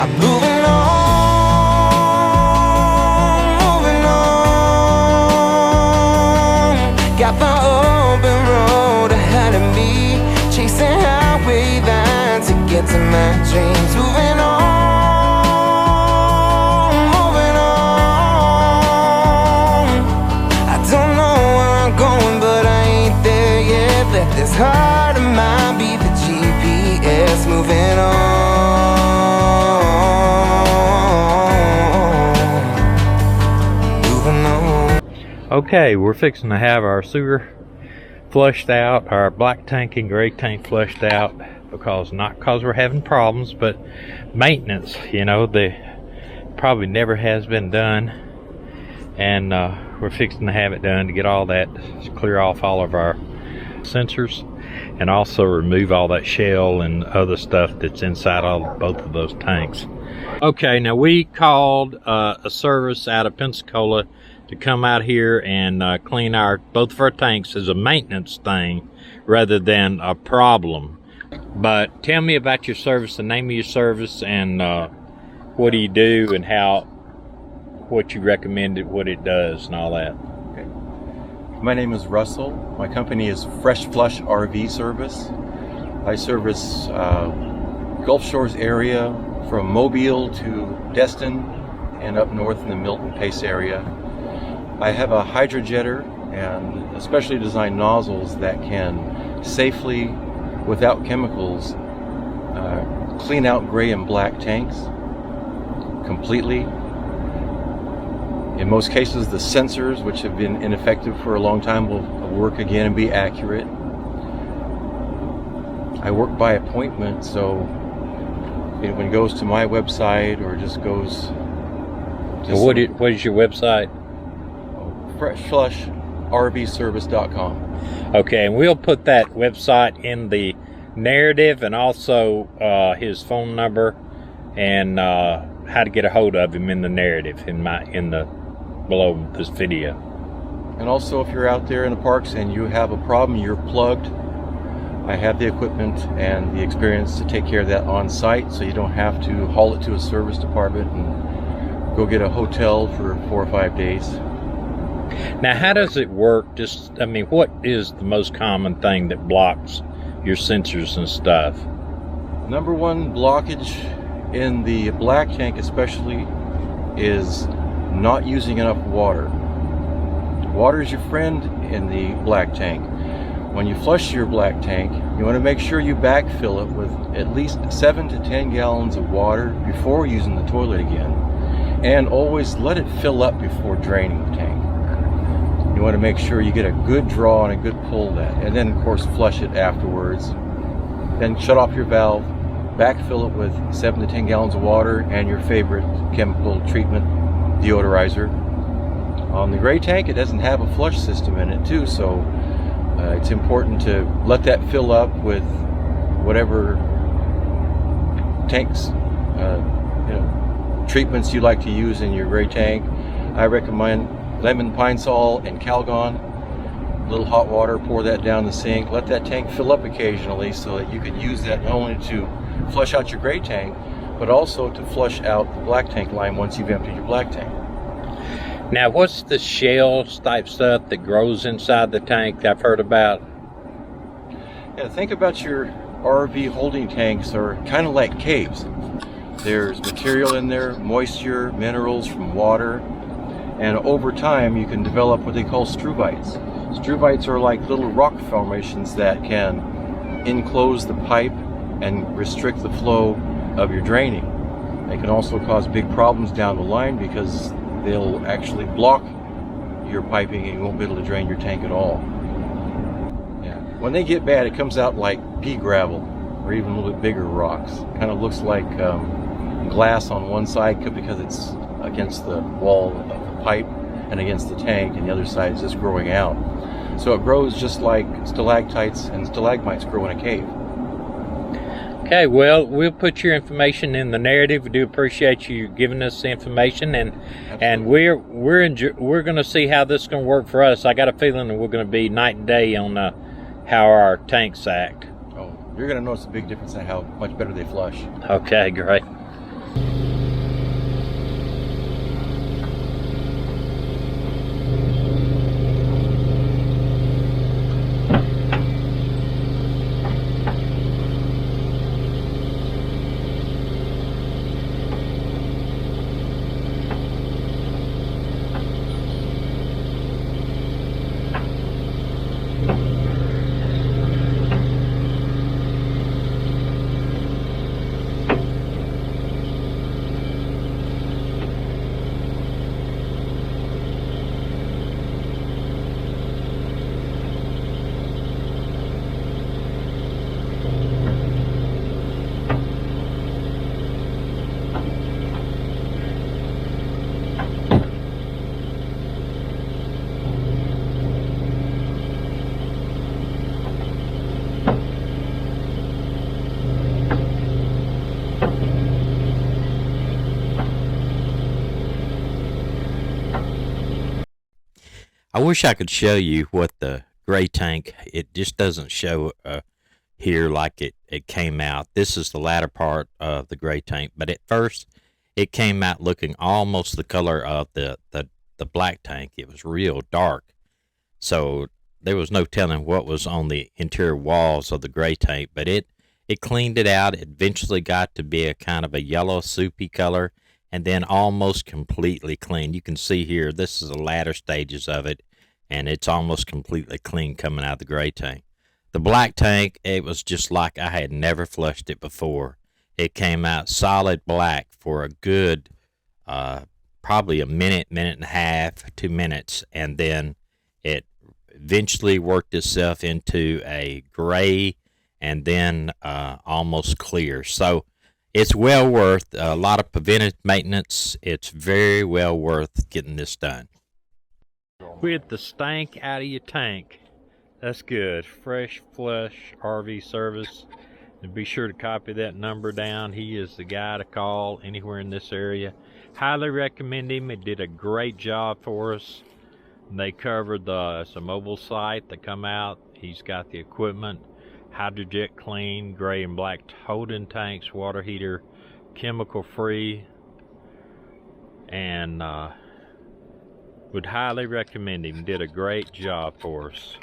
I'm moving on. Got the open road ahead of me, chasing highway lines to get to my dreams. Moving on, moving on. I don't know where I'm going, but I ain't there yet. Let this heart of mine be the GPS. Moving on. Okay, we're fixing to have our sewer flushed out, our black tank and gray tank flushed out, because not because we're having problems, but maintenance, you know, they probably never has been done, and we're fixing to have it done to get all that, clear off all of our sensors, and also remove all that shell and other stuff that's inside both of those tanks. Okay, now we called a service out of Pensacola to come out here and clean both of our tanks as a maintenance thing rather than a problem. But tell me about your service, the name of your service, and what do you do, and what you recommend it, what it does, and all that. Okay. My name is Russell. My company is Fresh Flush RV Service. I service Gulf Shores area from Mobile to Destin and up north in the Milton Pace area. I have a hydrojetter and especially designed nozzles that can safely, without chemicals, clean out gray and black tanks completely. In most cases, the sensors, which have been ineffective for a long time, will work again and be accurate. I work by appointment, so when it goes to my website or just goes... What is your website? freshflushrvservice.com. Okay, and we'll put that website in the narrative, and also his phone number and how to get a hold of him in the narrative below this video. And also, if you're out there in the parks and you have a problem, you're plugged, I have the equipment and the experience to take care of that on site, so you don't have to haul it to a service department and go get a hotel for 4 or 5 days. Now, how does it work? What is the most common thing that blocks your sensors and stuff? Number one blockage in the black tank especially is not using enough water. Water is your friend in the black tank. When you flush your black tank, you want to make sure you backfill it with at least 7 to 10 gallons of water before using the toilet again. And always let it fill up before draining the tank. You want to make sure you get a good draw and a good pull that, and then of course flush it afterwards. Then shut off your valve, backfill it with 7 to 10 gallons of water and your favorite chemical treatment deodorizer. On the gray tank, it doesn't have a flush system in it too, so it's important to let that fill up with whatever tanks, treatments you like to use in your gray tank. I recommend lemon pine sol and Calgon. A little hot water, pour that down the sink. Let that tank fill up occasionally so that you can use that not only to flush out your gray tank, but also to flush out the black tank line once you've emptied your black tank. Now, what's the shell type stuff that grows inside the tank I've heard about? Yeah, think about your RV holding tanks are kind of like caves. There's material in there, moisture, minerals from water, and over time you can develop what they call struvites. Struvites are like little rock formations that can enclose the pipe and restrict the flow of your draining. They can also cause big problems down the line because they'll actually block your piping and you won't be able to drain your tank at all. Yeah. When they get bad, it comes out like pea gravel or even a little bit bigger rocks. Kind of looks like glass on one side because it's against the wall of the pipe and against the tank, and the other side is just growing out. So it grows just like stalactites and stalagmites grow in a cave. Okay, well, we'll put your information in the narrative. We do appreciate you giving us the information, and we're going to see how this is going to work for us. I got a feeling that we're going to be night and day on how our tanks act. Oh, you're going to notice a big difference in how much better they flush. Okay, great. I wish I could show you what the gray tank, it just doesn't show here like it came out. This is the latter part of the gray tank, but at first it came out looking almost the color of the black tank. It was real dark. So there was no telling what was on the interior walls of the gray tank, but it cleaned it out. It eventually got to be a kind of a yellow soupy color, and then almost completely clean. You can see here, this is the latter stages of it, and it's almost completely clean coming out of the gray tank. The black tank, it was just like I had never flushed it before. It came out solid black for a good, probably a minute, minute and a half, 2 minutes, and then it eventually worked itself into a gray and then almost clear. So it's well worth a lot of preventive maintenance. It's very well worth getting this done. With the stank out of your tank. That's good. Fresh Flush RV service. And be sure to copy that number down. He is the guy to call anywhere in this area. Highly recommend him. He did a great job for us. They covered it's a mobile site. They come out. He's got the equipment. Hydrojet clean, gray and black holding tanks, water heater, chemical free, and would highly recommend him. Did a great job for us.